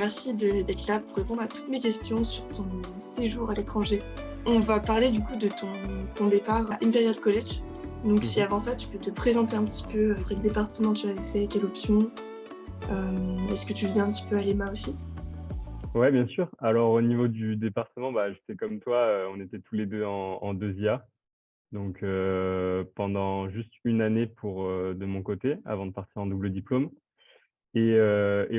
merci d'être là pour répondre à toutes mes questions sur ton séjour à l'étranger. On va parler du coup de ton départ à Imperial College. Donc si Mmh. avant ça, tu peux te présenter un petit peu, quel département tu avais fait, quelle option, est-ce que tu faisais un petit peu à l'EMA aussi? Ouais, bien sûr. Alors au niveau du département, j'étais comme toi, on était tous les 2 en 2 IA. Donc pendant juste une année de mon côté, avant de partir en double diplôme et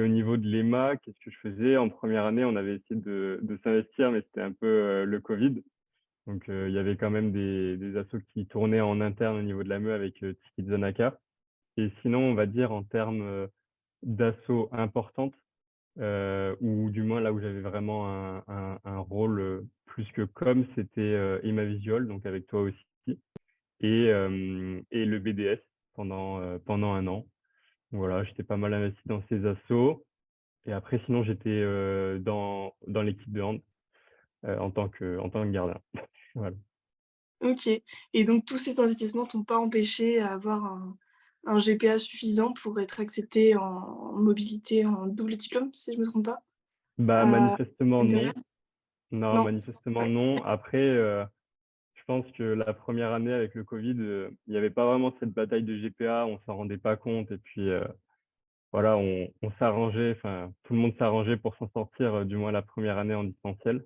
au niveau de l'EMA, qu'est-ce que je faisais? En première année, on avait essayé de s'investir, mais c'était un peu, le covid. Donc il y avait quand même des assos qui tournaient en interne au niveau de l'AME avec, Ticket Zanaka. Et sinon, on va dire en termes, d'assauts importantes, ou du moins là où j'avais vraiment un rôle, plus que com, c'était, Imavisual, donc avec toi aussi et le BDS pendant un an. Voilà, j'étais pas mal investi dans ces assos et après sinon j'étais, dans l'équipe de hand, en tant que gardien. Voilà. OK, et donc tous ces investissements t'ont pas empêché à avoir un GPA suffisant pour être accepté en mobilité en double diplôme, si je me trompe pas, à Manifestement Imperial? non. Non, Non? manifestement Ouais. non. Après, je pense que la première année avec le covid, il y avait pas vraiment cette bataille de GPA, on s'en rendait pas compte et puis, voilà, on s'arrangeait, enfin, tout le monde s'arrangeait pour s'en sortir, du moins la première année en distanciel.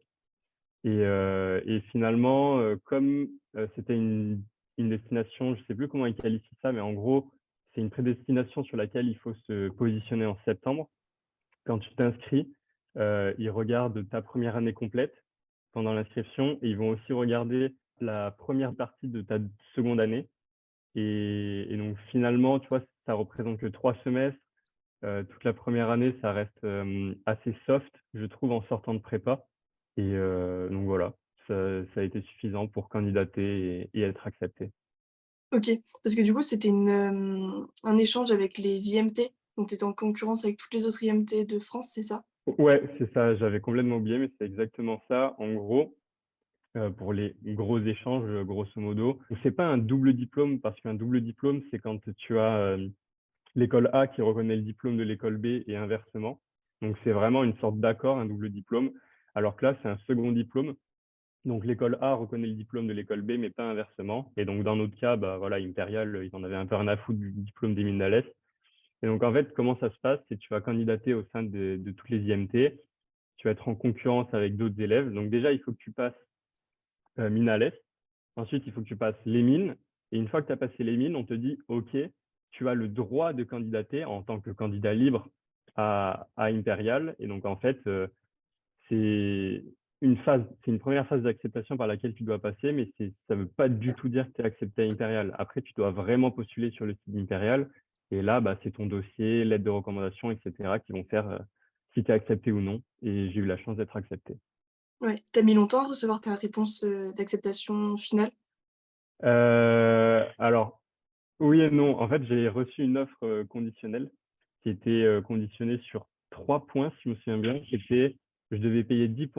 Et finalement, comme, c'était une destination, je sais plus comment ils qualifient ça, mais en gros, c'est une prédestination sur laquelle il faut se positionner en septembre. Quand tu t'inscris, ils regardent ta première année complète pendant l'inscription et ils vont aussi regarder la première partie de ta seconde année. Et donc finalement, tu vois, ça représente que 3 semestres. Toute la première année, ça reste, assez soft, je trouve, en sortant de prépa. Donc voilà, ça a été suffisant pour candidater et être accepté. OK, parce que du coup, c'était un échange avec les IMT, donc tu étais en concurrence avec toutes les autres IMT de France, c'est ça? Ouais, c'est ça, j'avais complètement oublié, mais c'est exactement ça. En gros, pour les gros échanges, grosso modo, c'est pas un double diplôme parce qu'un double diplôme, c'est quand tu as, l'école A qui reconnaît le diplôme de l'école B et inversement. Donc c'est vraiment une sorte d'accord, un double diplôme. Alors que là, c'est un second diplôme. Donc l'école A reconnaît le diplôme de l'école B, mais pas inversement. Et donc dans notre cas, voilà, Impérial, ils en avaient un peu rien à foutre du diplôme d'Émile Nalès. Et donc en fait, comment ça se passe? C'est que tu vas candidater au sein de toutes les IMT. Tu vas être en concurrence avec d'autres élèves. Donc déjà, il faut que tu passes Minalès. Ensuite, il faut que tu passes les mines. Et une fois que tu as passé les mines, on te dit, OK, tu as le droit de candidater en tant que candidat libre à Impérial. Et donc, en fait, c'est c'est une première phase d'acceptation par laquelle tu dois passer, mais ça ne veut pas du tout dire que tu es accepté à Impérial. Après, tu dois vraiment postuler sur le site d'Impérial. Et là, c'est ton dossier, lettre de recommandation, etc., qui vont faire si tu es accepté ou non. Et j'ai eu la chance d'être accepté. Ouais. Tu as mis longtemps à recevoir ta réponse, d'acceptation finale? Alors, oui et non. En fait, j'ai reçu une offre, conditionnelle qui était, conditionnée sur 3 points, si je me souviens bien. C'était, je devais payer 10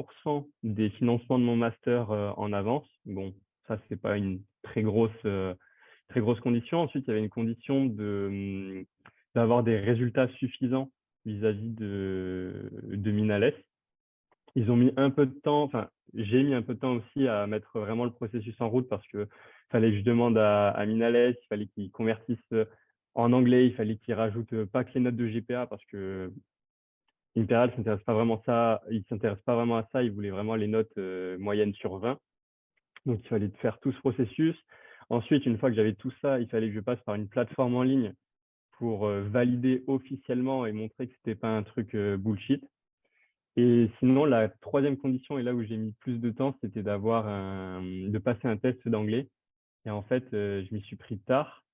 des financements de mon master, en avance. Bon, ça, c'est pas une très grosse condition. Ensuite, il y avait une condition d'avoir des résultats suffisants vis-à-vis de Minalès. Ils ont mis un peu de temps, enfin, j'ai mis un peu de temps aussi à mettre vraiment le processus en route parce que fallait que je demande à Minalès, il fallait qu'ils convertissent en anglais, il fallait qu'ils rajoutent pas que les notes de GPA parce que Imperial s'intéresse pas vraiment ça, il s'intéresse pas vraiment à ça, il voulait vraiment les notes moyennes sur 20. Donc il fallait faire tout ce processus. Ensuite, une fois que j'avais tout ça, il fallait que je passe par une plateforme en ligne pour valider officiellement et montrer que c'était pas un truc bullshit. Et sinon, la troisième condition, et là où j'ai mis plus de temps, c'était de passer un test d'anglais. Et en fait, je m'y suis pris tard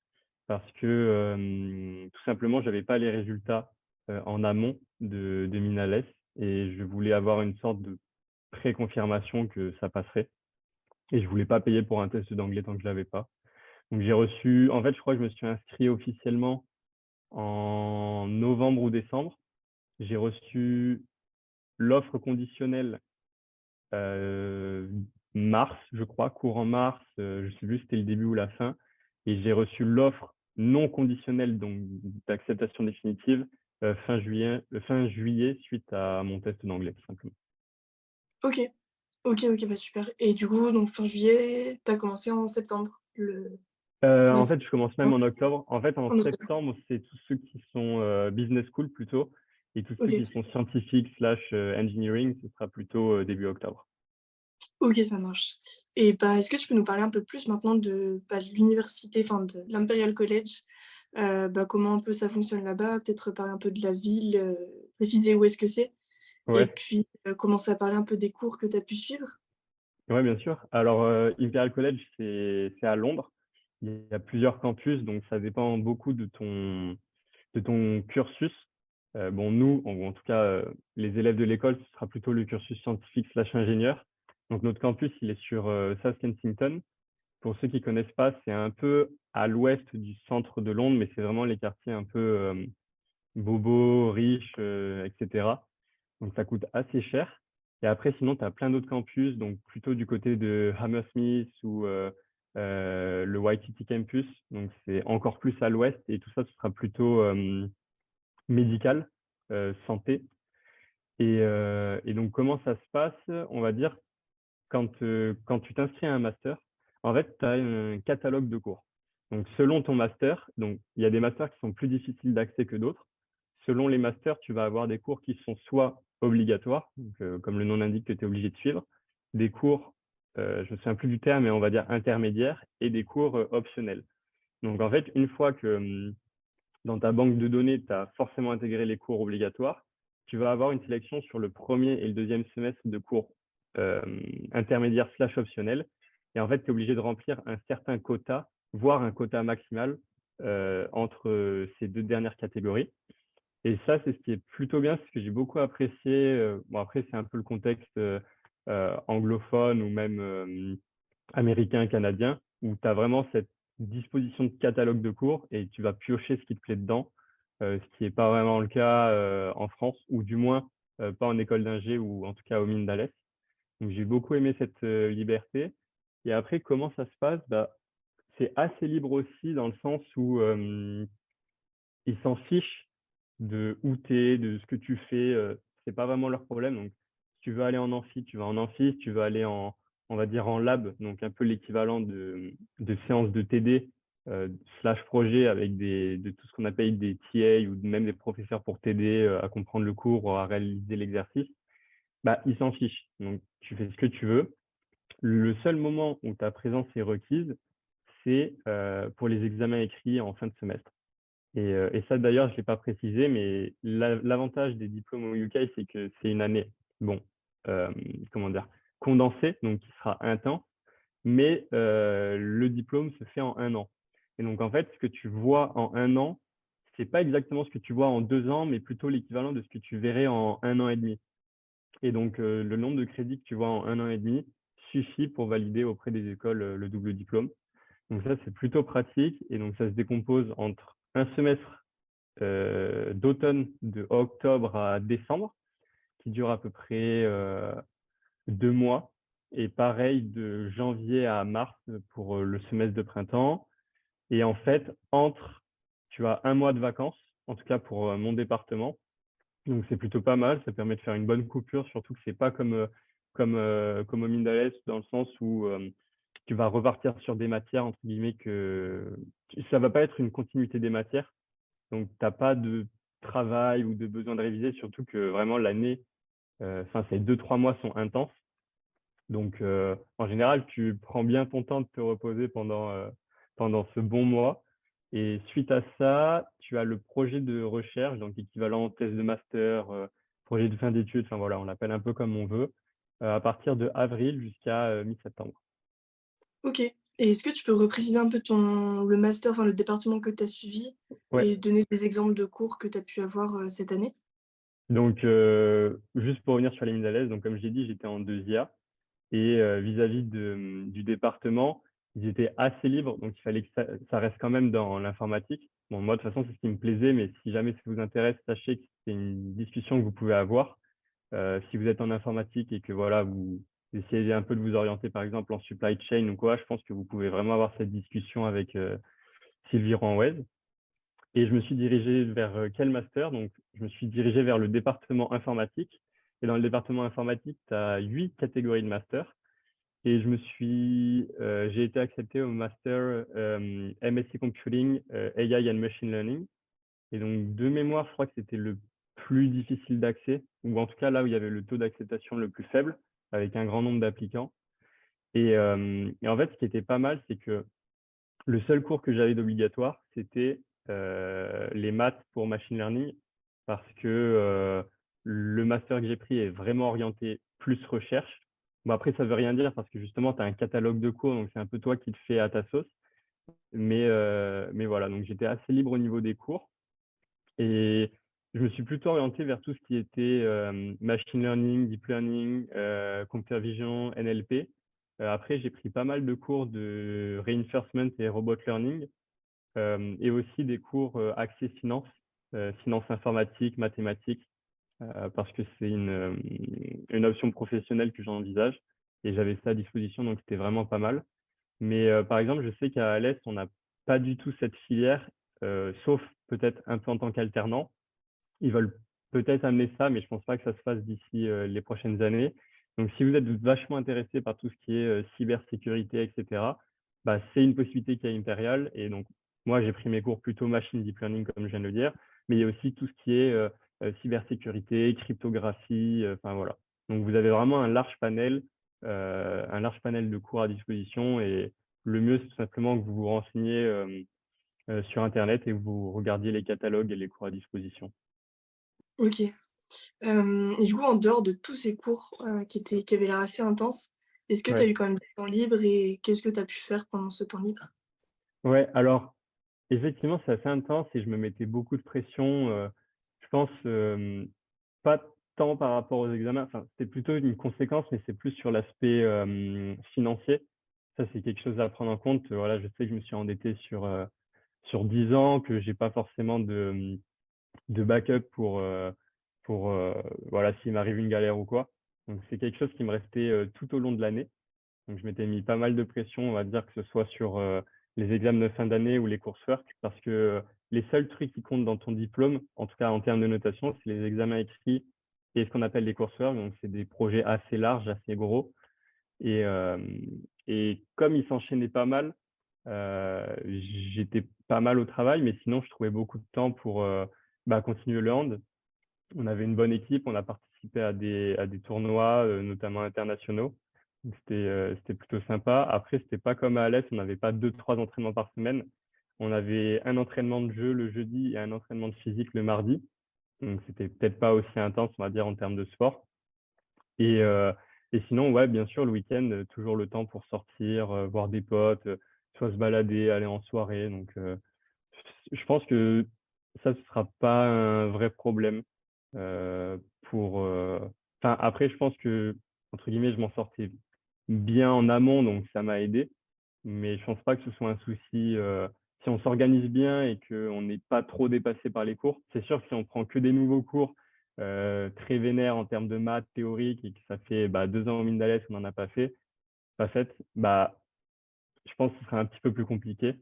parce que tout simplement, j'avais pas les résultats en amont de Minalès et je voulais avoir une sorte de pré-confirmation que ça passerait. Et je voulais pas payer pour un test d'anglais tant que je l'avais pas. Donc j'ai reçu, en fait, je crois que je me suis inscrit officiellement en novembre ou décembre. J'ai reçu l'offre conditionnelle euh, mars, je crois, courant mars, je sais plus si c'était le début ou la fin, et j'ai reçu l'offre non conditionnelle, donc d'acceptation définitive, fin juillet suite à mon test d'anglais, tout simplement. OK. OK, bah, super et du coup, donc fin juillet, tu as commencé en septembre, le En master fait, je commence même en octobre. En fait, en en octobre? septembre, c'est tous ceux qui sont, business school plutôt et tous ceux OK. qui sont scientifiques slash, engineering, ce sera plutôt, début octobre. OK, ça marche et bah, est-ce que tu peux nous parler un peu plus maintenant de l'université, enfin de l'Imperial College? Bah, comment un peu ça fonctionne là-bas? Peut-être parler un peu de la ville, préciser où est-ce que c'est? Et Ouais. puis, commencer à parler un peu des cours que tu as pu suivre? Ouais, bien sûr. Alors, Imperial College, c'est à Londres. Il y a plusieurs campus, donc ça dépend beaucoup de ton cursus. Bon, nous, en tout cas, les élèves de l'école, ce sera plutôt le cursus scientifique slash ingénieur. Donc, notre campus, il est sur South Kensington. Pour ceux qui connaissent pas, c'est un peu à l'ouest du centre de Londres, mais c'est vraiment les quartiers un peu bobos, riches, etc. Donc, ça coûte assez cher. Et après, sinon, tu as plein d'autres campus, donc plutôt du côté de Hammersmith ou le Waititi Campus. Donc, c'est encore plus à l'ouest et tout ça, ce sera plutôt médical, santé. Et donc, comment ça se passe? On va dire, quand tu t'inscris à un master, en fait, tu as un catalogue de cours. Donc, selon ton master, donc, il y a des masters qui sont plus difficiles d'accès que d'autres. Selon les masters, tu vas avoir des cours qui sont soit obligatoires, donc, comme le nom l'indique que tu es obligé de suivre, des cours, je ne me souviens plus du terme, mais on va dire intermédiaires, et des cours optionnels. Donc, en fait, une fois que dans ta banque de données, tu as forcément intégré les cours obligatoires, tu vas avoir une sélection sur le premier et le deuxième semestre de cours euh, intermédiaires slash optionnels. Et en fait, tu es obligé de remplir un certain quota, voire un quota maximal entre ces deux dernières catégories. Et ça, c'est ce qui est plutôt bien, c'est ce que j'ai beaucoup apprécié. Bon, après, c'est un peu le contexte anglophone ou même américain, canadien, où tu as vraiment cette disposition de catalogue de cours et tu vas piocher ce qui te plaît dedans, ce qui n'est pas vraiment le cas en France, ou du moins pas en école d'ingé ou en tout cas au mines d'Alès. Donc j'ai beaucoup aimé cette liberté. Et après, comment ça se passe? Bah, c'est assez libre aussi dans le sens où ils s'en fichent de où tu es, de ce que tu fais. C'est pas vraiment leur problème. Donc, si tu veux aller en amphi, tu vas en amphi. Si tu veux aller on va dire en lab, donc un peu l'équivalent de séances de TD slash projet avec de tout ce qu'on appelle des TA ou même des professeurs pour t'aider à comprendre le cours ou à réaliser l'exercice, bah, ils s'en fichent. Donc, tu fais ce que tu veux. Le seul moment où ta présence est requise, c'est pour les examens écrits en fin de semestre. Et ça, d'ailleurs, je ne l'ai pas précisé, mais l'avantage des diplômes au UK, c'est que c'est une année, bon, euh, comment dire, condensée, donc qui sera intense, mais le diplôme se fait en un an. Et donc, en fait, ce que tu vois en un an, c'est pas exactement ce que tu vois en 2 ans, mais plutôt l'équivalent de ce que tu verrais en un an et demi. Et donc, le nombre de crédits que tu vois en un an et demi suffit pour valider auprès des écoles le double diplôme. Donc ça, c'est plutôt pratique. Et donc, ça se décompose entre un semestre d'automne de octobre à décembre, qui dure à peu près 2 mois. Et pareil de janvier à mars pour le semestre de printemps. Et en fait, tu as un mois de vacances, en tout cas pour mon département. Donc c'est plutôt pas mal, ça permet de faire une bonne coupure, surtout que c'est pas comme au Mindales, dans le sens où tu vas repartir sur des matières, entre guillemets, que ça va pas être une continuité des matières. Donc, tu n'as pas de travail ou de besoin de réviser, surtout que vraiment l'année, enfin, ces 2, 3 mois sont intenses. Donc, en général, tu prends bien ton temps de te reposer pendant ce bon mois. Et suite à ça, tu as le projet de recherche, donc équivalent thèse de master, projet de fin d'études, enfin voilà, on l'appelle un peu comme on veut, à partir de avril jusqu'à mi-septembre. OK et est-ce que tu peux repréciser un peu le master, enfin le département que tu as suivi Ouais, et donner des exemples de cours que tu as pu avoir, cette année? donc juste pour revenir sur les mises à l'aise, donc comme j'ai dit, j'étais en 2IA. Et vis-à-vis du département, ils étaient assez libres, donc il fallait que ça reste quand même dans l'informatique. Bon, moi, de toute façon, c'est ce qui me plaisait, mais si jamais ça vous intéresse, sachez que c'est une discussion que vous pouvez avoir. Si vous êtes en informatique et que voilà, vous essayez un peu de vous orienter, par exemple, en supply chain ou quoi, je pense que vous pouvez vraiment avoir cette discussion avec Sylvie Ranouez. Et je me suis dirigé vers quel master? Donc, je me suis dirigé vers le département informatique. Et dans le département informatique, tu as 8 catégories de master. Et j'ai été accepté au master MSc Computing, AI and Machine Learning. Et donc, de mémoire, je crois que c'était le plus difficile d'accès, ou en tout cas là où il y avait le taux d'acceptation le plus faible, avec un grand nombre d'applicants. Et en fait, ce qui était pas mal, c'est que le seul cours que j'avais d'obligatoire, c'était les maths pour machine learning, parce que le master que j'ai pris est vraiment orienté plus recherche. Bon, après, ça veut rien dire parce que justement, tu as un catalogue de cours, donc c'est un peu toi qui le fais à ta sauce. Mais voilà, donc j'étais assez libre au niveau des cours. Et je me suis plutôt orienté vers tout ce qui était machine learning, deep learning, computer vision, NLP. Après, j'ai pris pas mal de cours de reinforcement et robot learning, et aussi des cours axés finance, finance informatique, mathématiques, parce que c'est une option professionnelle que j'envisage et j'avais ça à disposition, donc c'était vraiment pas mal. Mais par exemple, je sais qu'à Alès, on n'a pas du tout cette filière, sauf peut-être un peu en tant qu'alternant. Ils veulent peut-être amener ça, mais je pense pas que ça se fasse d'ici les prochaines années. Donc, si vous êtes vachement intéressé par tout ce qui est cybersécurité, etc., bah, c'est une possibilité qui est Impérial. Et donc, moi, j'ai pris mes cours plutôt machine deep learning, comme je viens de le dire, mais il y a aussi tout ce qui est cybersécurité, cryptographie, enfin voilà. Donc, vous avez vraiment un large panel de cours à disposition. Et le mieux, c'est tout simplement que vous vous renseigniez sur Internet et que vous regardiez les catalogues et les cours à disposition. OK. Et du coup, en dehors de tous ces cours, qui avaient l'air assez intenses, est-ce que tu as Ouais. eu quand même du temps libre et qu'est-ce que tu as pu faire pendant ce temps libre? Ouais, alors effectivement, c'est assez intense et je me mettais beaucoup de pression. Je pense pas tant par rapport aux examens, enfin, c'était plutôt une conséquence, mais c'est plus sur l'aspect financier. Ça, c'est quelque chose à prendre en compte. Voilà, je sais que je me suis endetté sur 10 ans, que j'ai pas forcément de backup pour voilà, s'il m'arrive une galère ou quoi. Donc, c'est quelque chose qui me restait tout au long de l'année. Donc, je m'étais mis pas mal de pression, on va dire, que ce soit sur les examens de fin d'année ou les coursework, parce que les seuls trucs qui comptent dans ton diplôme, en tout cas en termes de notation, c'est les examens écrits et ce qu'on appelle les coursework. Donc, c'est des projets assez larges, assez gros. Et, euh, et comme ils s'enchaînaient pas mal, j'étais pas mal au travail, mais sinon, je trouvais beaucoup de temps pour continuer le hand. On avait une bonne équipe, on a participé à des tournois, notamment internationaux. Donc, c'était plutôt sympa. Après, c'était pas comme à Alès, on n'avait pas deux, trois entraînements par semaine. On avait un entraînement de jeu le jeudi et un entraînement de physique le mardi. Donc, c'était peut-être pas aussi intense, on va dire, en termes de sport. Et, euh, et sinon, ouais, bien sûr, le week-end, toujours le temps pour sortir, voir des potes, soit se balader, aller en soirée. Donc, je pense que ça, ce sera pas un vrai problème euh, pour. Enfin, après, je pense que, entre guillemets, je m'en sortais bien en amont, donc ça m'a aidé. Mais je pense pas que ce soit un souci. Si on s'organise bien et qu'on n'est pas trop dépassé par les cours, c'est sûr que si on prend que des nouveaux cours très vénères en termes de maths théoriques et que ça fait 2 ans au mine d'Alès, on n'en a pas fait, bah, je pense que ce serait un petit peu plus compliqué.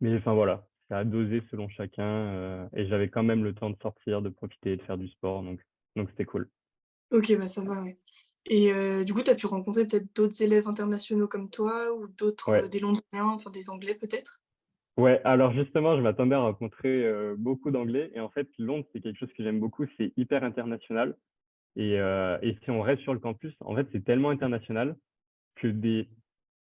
Mais enfin voilà, c'est à doser selon chacun. Et j'avais quand même le temps de sortir, de profiter et de faire du sport. Donc c'était cool. OK, bah, ça va, ouais. Et du coup, tu as pu rencontrer peut-être d'autres élèves internationaux comme toi ou d'autres, Ouais. des Londoniens, enfin des Anglais peut-être? Ouais, alors justement, je m'attendais à rencontrer beaucoup d'anglais. Et en fait, Londres, c'est quelque chose que j'aime beaucoup. C'est hyper international. Et si on reste sur le campus, en fait, c'est tellement international que des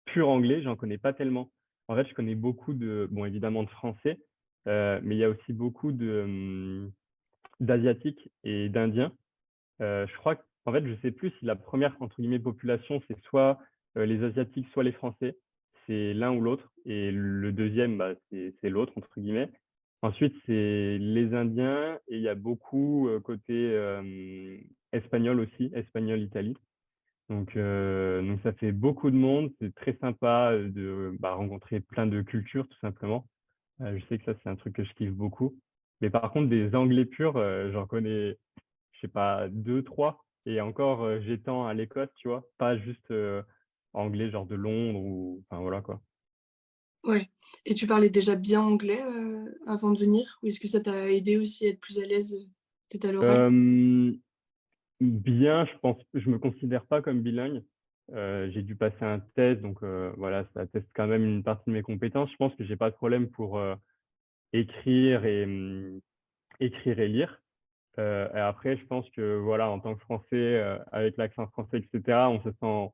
purs anglais, j'en connais pas tellement. En fait, je connais beaucoup bon, évidemment de français, mais il y a aussi beaucoup d'asiatiques et d'indiens. Je crois qu'en fait, je sais plus si la première, entre guillemets, population, c'est soit les Asiatiques, soit les Français. C'est l'un ou l'autre. Et le deuxième, c'est l'autre, entre guillemets. Ensuite, c'est les Indiens et il y a beaucoup côté espagnol aussi, espagnol-Italie. Donc, ça fait beaucoup de monde. C'est très sympa de rencontrer plein de cultures, tout simplement. Je sais que ça, c'est un truc que je kiffe beaucoup. Mais par contre, des Anglais purs, j'en connais je sais pas, deux, trois. Et encore, j'étends à l'Écosse, tu vois, pas juste anglais, genre de Londres ou. Enfin, voilà quoi. Ouais, et tu parlais déjà bien anglais, avant de venir? Ou est-ce que ça t'a aidé aussi à être plus à l'aise, peut-être à l'oral? Bien, je me considère pas comme bilingue. J'ai dû passer un test, donc voilà, ça teste quand même une partie de mes compétences. Je pense que j'ai pas de problème pour écrire écrire et lire. Et après, je pense que voilà, en tant que Français, avec l'accent français, etc., on se sent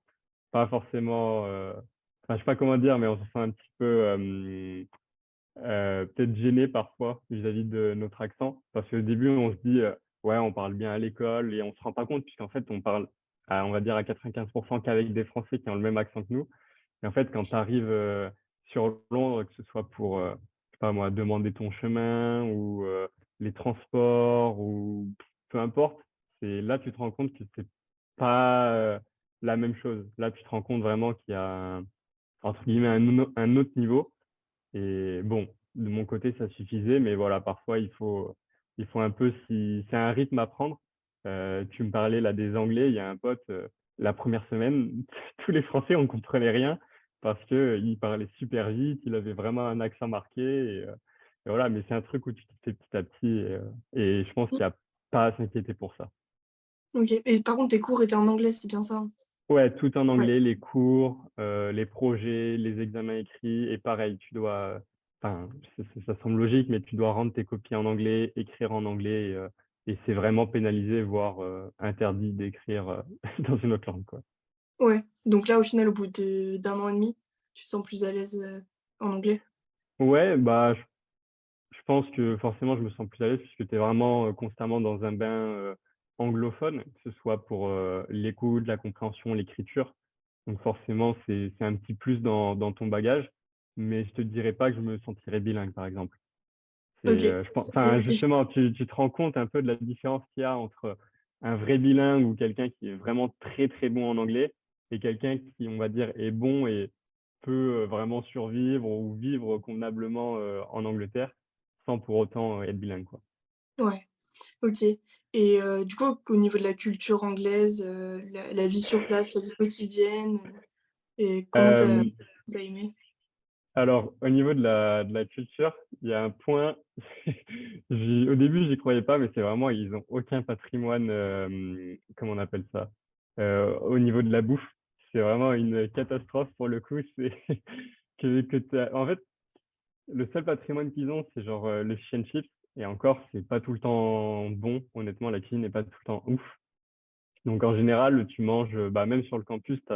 pas forcément, enfin, je sais pas comment dire, mais on se sent un petit peu peut-être gêné parfois vis-à-vis de notre accent. Parce qu'au début, on se dit, ouais, on parle bien à l'école et on se rend pas compte puisqu'en fait, on parle, on va dire à 95% qu'avec des Français qui ont le même accent que nous. Et en fait, quand tu arrives sur Londres, que ce soit pour, je sais pas moi, demander ton chemin ou les transports ou peu importe, c'est là tu te rends compte que c'est pas la même chose. Là, tu te rends compte vraiment qu'il y a entre guillemets un autre niveau. Et bon, de mon côté, ça suffisait, mais voilà, parfois il faut un peu si c'est un rythme à prendre. Tu me parlais là des Anglais, il y a un pote, la première semaine, tous les Français, on comprenait rien parce que il parlait super vite, il avait vraiment un accent marqué et voilà, mais c'est un truc où tu te fais petit à petit et je pense qu'il n'y a pas à s'inquiéter pour ça. OK, et par contre tes cours étaient en anglais, c'est bien ça, hein? Ouais, tout en Ouais. anglais, les cours, les projets, les examens écrits et pareil, tu dois, enfin, ça semble logique, mais tu dois rendre tes copies en anglais, écrire en anglais et c'est vraiment pénalisé, voire interdit d'écrire dans une autre langue, quoi. Ouais, donc là, au final, au bout de d'1 an et demi, tu te sens plus à l'aise, en anglais? Ouais, bah, je pense que forcément, je me sens plus à l'aise puisque tu es vraiment constamment dans un bain anglophone, que ce soit pour l'écoute, la compréhension, l'écriture. Donc forcément, c'est un petit plus dans ton bagage, mais je te dirais pas que je me sentirais bilingue, par exemple. C'est, OK. je pense, OK, enfin, et justement, tu te rends compte un peu de la différence qu'il y a entre un vrai bilingue ou quelqu'un qui est vraiment très très bon en anglais et quelqu'un qui, on va dire, est bon et peut vraiment survivre ou vivre convenablement en Angleterre sans pour autant être bilingue, quoi. ouais, OK, et du coup, au niveau de la culture anglaise, la vie sur place, la vie quotidienne, et comment Euh, tu as aimé? alors, au niveau de la culture, il y a un point, au début, j'y croyais pas, mais c'est vraiment, ils ont aucun patrimoine, comment on appelle ça, au niveau de la bouffe. C'est vraiment une catastrophe pour le coup. C'est en fait, le seul patrimoine qu'ils ont, c'est genre le fish and chips. Et encore, c'est pas tout le temps bon. Honnêtement, la cuisine n'est pas tout le temps ouf. Donc, en général, tu manges, bah, même sur le campus, tu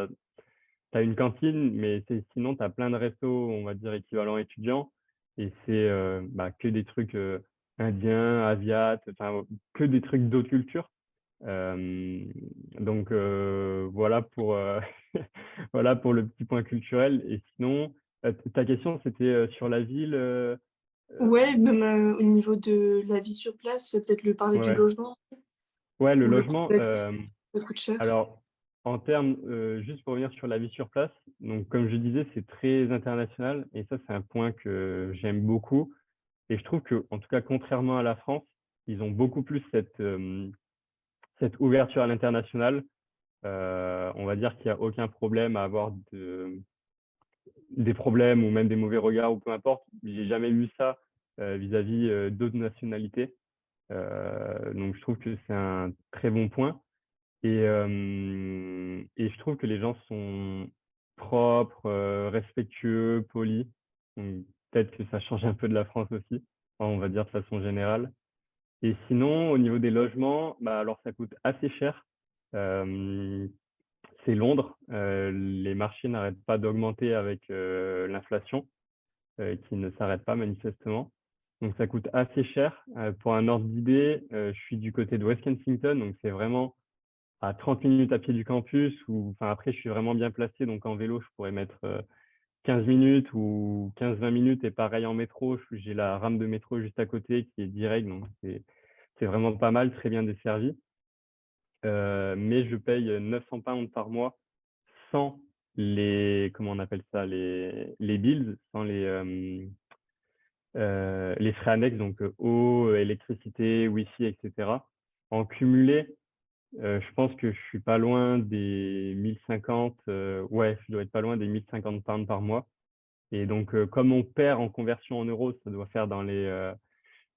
as une cantine, mais sinon, tu as plein de restos, on va dire, équivalents étudiants. Et c'est bah, que des trucs indiens, asiates, enfin, que des trucs d'autres cultures. Euh, donc, voilà pour, voilà pour le petit point culturel. Et sinon, ta question, c'était sur la ville. Euh, Ouais, même, au niveau de la vie sur place, peut-être le parler du ouais, logement ouais, le ou le coût logement. de la vie, ça coûte cher? Alors, en termes, juste pour revenir sur la vie sur place, donc comme je disais, c'est très international et ça, c'est un point que j'aime beaucoup. Et je trouve que, en tout cas, contrairement à la France, ils ont beaucoup plus cette ouverture à l'international. On va dire qu'il n'y a aucun problème à avoir des problèmes ou même des mauvais regards ou peu importe. J'ai jamais vu ça vis-à-vis d'autres nationalités. Donc, je trouve que c'est un très bon point. Et je trouve que les gens sont propres, respectueux, polis. Donc, peut-être que ça change un peu de la France aussi, enfin, on va dire de façon générale. Et sinon, au niveau des logements, bah, alors ça coûte assez cher. Euh, c'est Londres. Les marchés n'arrêtent pas d'augmenter avec l'inflation, qui ne s'arrête pas manifestement. Donc ça coûte assez cher. Pour un ordre d'idée, je suis du côté de West Kensington, donc c'est vraiment à 30 minutes à pied du campus, ou enfin après je suis vraiment bien placé, donc en vélo je pourrais mettre 15 minutes ou 15-20 minutes, et pareil en métro, j'ai la rame de métro juste à côté qui est direct, donc c'est vraiment pas mal, très bien desservi. Mais je paye 900 pounds par mois sans comment on appelle ça, les bills, sans les frais annexes, donc eau, électricité, wifi, etc. En cumulé, je pense que je suis pas loin des 1050, ouais, je dois être pas loin des 1050 pounds par mois. Et donc, comme on perd en conversion en euros, ça doit faire dans les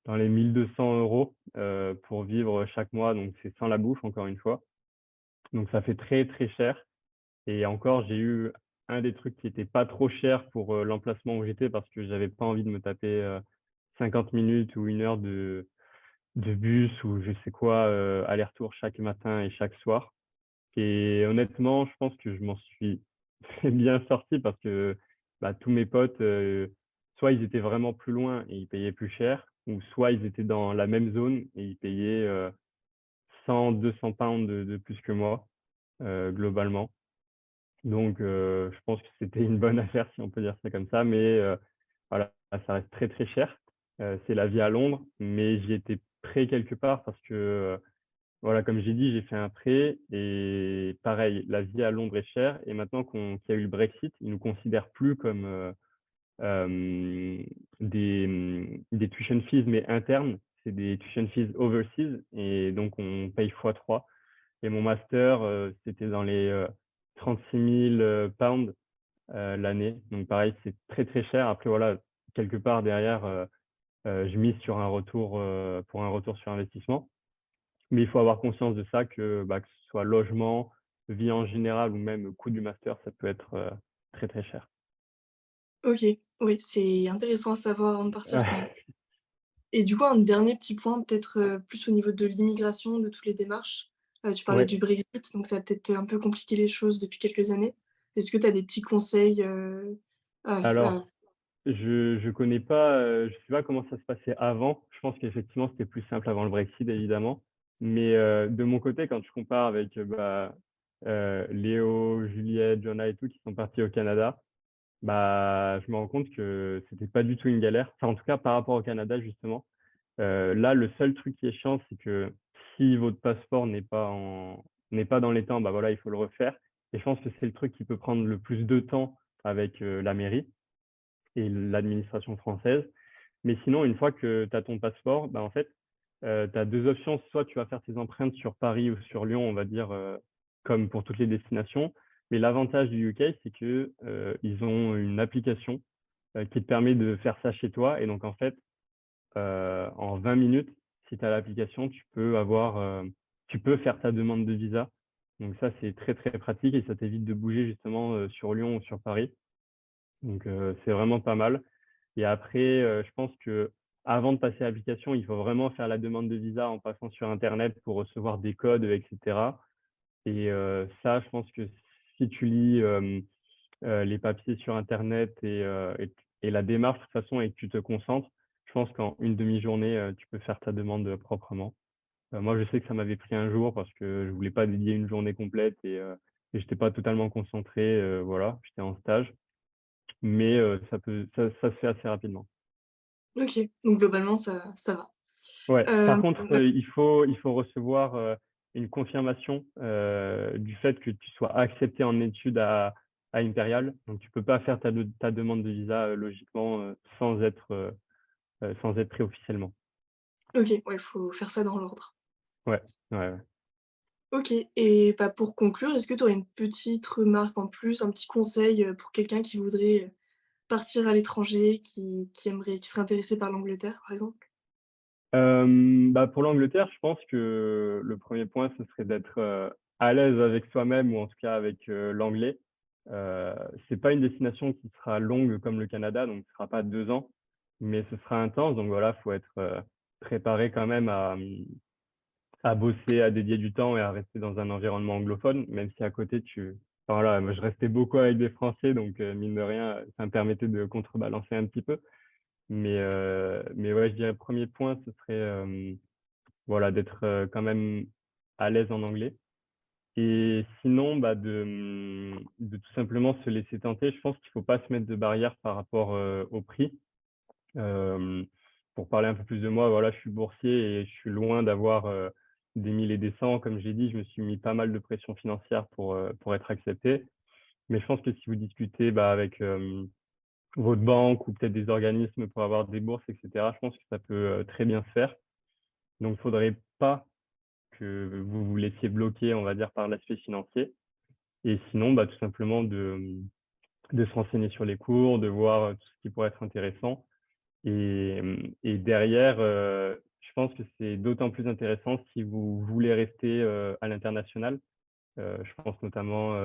1 200 € pour vivre chaque mois. Donc, c'est sans la bouffe, encore une fois. Donc, ça fait très, très cher. Et encore, j'ai eu un des trucs qui était pas trop cher pour l'emplacement où j'étais parce que j'avais pas envie de me taper 50 minutes ou 1 heure de bus ou je sais quoi, aller-retour chaque matin et chaque soir. Et honnêtement, je pense que je m'en suis bien sorti parce que bah, tous mes potes, soit ils étaient vraiment plus loin et ils payaient plus cher, ou soit ils étaient dans la même zone et ils payaient 100, 200 pounds de plus que moi, globalement. Donc, je pense que c'était une bonne affaire, si on peut dire ça comme ça. Mais voilà, ça reste très, très cher. C'est la vie à Londres, mais j'y étais prêt quelque part parce que, voilà, comme j'ai dit, j'ai fait un prêt et pareil, la vie à Londres est chère. Et maintenant qu'il y a eu le Brexit, ils ne nous considèrent plus comme des tuition fees, mais internes. C'est des tuition fees overseas. Et donc, on paye x3. Et mon master, c'était dans les 36 000 pounds l'année. Donc pareil, c'est très très cher. Après, voilà, quelque part derrière, je mise sur un retour pour un retour sur investissement. Mais il faut avoir conscience de ça, que ce soit logement, vie en général ou même coût du master, ça peut être très très cher. OK, oui, c'est intéressant à savoir avant de partir quand même. Ouais. Et du coup, un dernier petit point, peut-être, plus au niveau de l'immigration, de toutes les démarches. Tu parlais Ouais. du Brexit, donc ça a peut-être, un peu compliqué les choses depuis quelques années. Est-ce que tu as des petits conseils, à Alors, je connais pas, je sais pas comment ça se passait avant. Je pense qu'effectivement, c'était plus simple avant le Brexit, évidemment. Mais de mon côté, quand tu compares avec Léo, Juliette, Jonah et tout qui sont partis au Canada, bah, je me rends compte que c'était pas du tout une galère. Enfin, en tout cas, par rapport au Canada, justement. Là, le seul truc qui est chiant, c'est que si votre passeport n'est pas dans les temps, bah voilà, il faut le refaire. Et je pense que c'est le truc qui peut prendre le plus de temps avec la mairie et l'administration française. Mais sinon, une fois que tu as ton passeport, bah, en fait, tu as deux options. Soit tu vas faire tes empreintes sur Paris ou sur Lyon, on va dire, comme pour toutes les destinations. Mais l'avantage du UK, c'est que ils ont une application qui te permet de faire ça chez toi. Et donc, en fait, en 20 minutes, si tu as l'application, tu peux faire ta demande de visa. Donc ça, c'est très, très pratique et ça t'évite de bouger justement sur Lyon ou sur Paris. Donc, c'est vraiment pas mal. Et après, je pense que avant de passer à l'application, il faut vraiment faire la demande de visa en passant sur Internet pour recevoir des codes, etc. Et ça, je pense que si tu lis les papiers sur Internet et la démarche de toute façon et que tu te concentres, je pense qu'en une demi-journée, tu peux faire ta demande proprement. Moi, je sais que ça m'avait pris un jour parce que je voulais pas dédier une journée complète et j'étais pas totalement concentré. Voilà, j'étais en stage, mais ça se fait assez rapidement. OK, donc globalement ça va. Ouais. Par contre, Bah il faut recevoir une confirmation du fait que tu sois accepté en études à Impérial. Donc, tu peux pas faire ta demande de visa logiquement sans être pris officiellement. OK, ouais, faut faire ça dans l'ordre. Ouais, ouais, ouais. OK et bah, pour conclure, est-ce que tu aurais une petite remarque en plus, un petit conseil, pour quelqu'un qui voudrait, partir à l'étranger, qui serait intéressé par l'Angleterre, par exemple? Bah, pour l'Angleterre, je pense que le premier point, ce serait d'être à l'aise avec soi-même ou en tout cas avec l'anglais. C'est pas une destination qui sera longue comme le Canada, donc ce sera pas 2 ans, mais ce sera intense. Donc voilà, faut être préparé quand même à bosser, à dédier du temps et à rester dans un environnement anglophone, même si à côté enfin, voilà, moi je restais beaucoup avec des Français, donc mine de rien, ça me permettait de contrebalancer un petit peu. Mais ouais, je dirais premier point, ce serait voilà, d'être quand même à l'aise en anglais. Et sinon, bah, de tout simplement se laisser tenter. Je pense qu'il ne faut pas se mettre de barrière par rapport au prix. Euh, pour parler un peu plus de moi, voilà, je suis boursier et je suis loin d'avoir des 1000 et des cents. Comme j'ai dit, je me suis mis pas mal de pression financière pour être accepté. Mais je pense que si vous discutez bah, avec votre banque ou peut-être des organismes pour avoir des bourses, etc., je pense que ça peut très bien se faire. Donc, il ne faudrait pas que vous vous laissiez bloquer, on va dire, par l'aspect financier. Et sinon, bah, tout simplement de se renseigner sur les cours, de voir tout ce qui pourrait être intéressant. Et derrière, je pense que c'est d'autant plus intéressant si vous voulez rester à l'international. Je pense notamment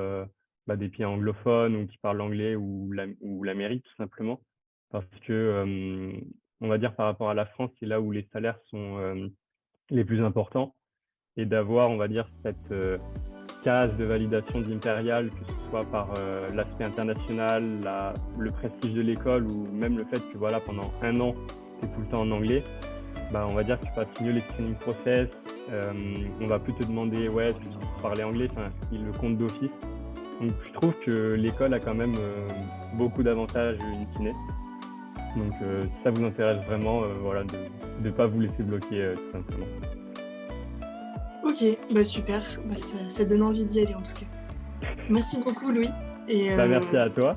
des pays anglophones ou qui parlent l'anglais ou l'Amérique tout simplement. Parce que, on va dire par rapport à la France, c'est là où les salaires sont les plus importants. Et d'avoir, on va dire, cette case de validation d'Imperial, que ce soit par l'aspect international, le prestige de l'école ou même le fait que voilà, pendant 1 an, c'est tout le temps en anglais, on va dire que tu passes mieux les screening process. On va plus te demander ouais, tu parler anglais, il le compte d'office. Donc je trouve que l'école a quand même beaucoup d'avantages in fine. Donc si ça vous intéresse vraiment, voilà, de ne pas vous laisser bloquer tout simplement. Ok, super, ça donne envie d'y aller en tout cas. Merci beaucoup Louis. Merci à toi.